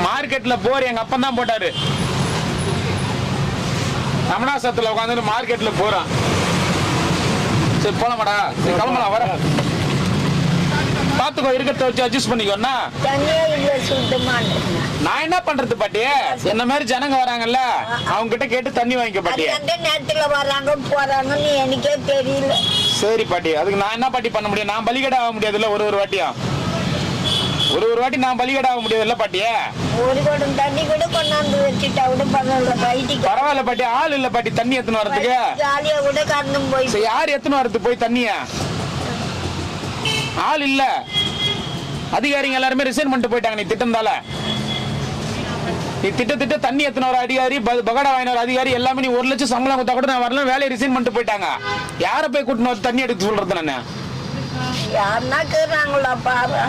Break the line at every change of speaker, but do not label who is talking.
மார்க்கெட்ல போர் எங்க அப்பா தான் போட்டாரு. ரமணாசத்துல உட்காந்து மார்க்கெட்ல போறான். சரி போலாமாடா, சரி கிளம்பலாம். வர பாத்துக்கோ, இருக்கிறத வச்சு அட்ஜஸ்ட் பண்ணிக்கோண்ணா. நான் என்ன பண்றது பாட்டி, என்ன மாதிரி ஜனங்க வராங்கல்ல, அவங்க கிட்ட கேட்டு தண்ணி வாங்கிக்க பாட்டி.
நேரத்துல வராங்க போறாங்கன்னு எனக்கே தெரியல.
சரி பாட்டி, அதுக்கு நான் என்ன பாட்டி பண்ண முடியும்? நான் பலிகடை ஆக முடியாதுல்ல. ஒரு வாட்டியா ஒரு வாட்டி நான் பலிகடை ஆக முடியாதுல்ல பாட்டியே.
ஒரு குடம் தண்ணி கூட கொண்டாந்து வச்சுட்டா கூட
பரவாயில்ல பாட்டி. ஆள் இல்ல பாட்டி தண்ணி எத்தனை வரதுக்கு.
ஜாலியா கூட கறந்து போய்
யார் எத்தனை வரது போய் தண்ணிய? ஆள் இல்ல. அதிகாரிங்க எல்லாருமே ரிசைன் பண்ணிட்டு போயிட்டாங்க. நீ திட்டந்தால நீ திட்ட தண்ணி எத்தனை வர அதிகாரி, பகடா வாங்கின அதிகாரி எல்லாமே நீ 1 லட்சம் சம்பளம் கொடுத்தா கூட நான் வரல, வேலையை ரிசைன் பண்ணிட்டு போயிட்டாங்க. யார போய் கூட்டினு தண்ணி எடுத்து சொல்றது? நான்
யாருன்னா கேக்குறாங்களா பாரு.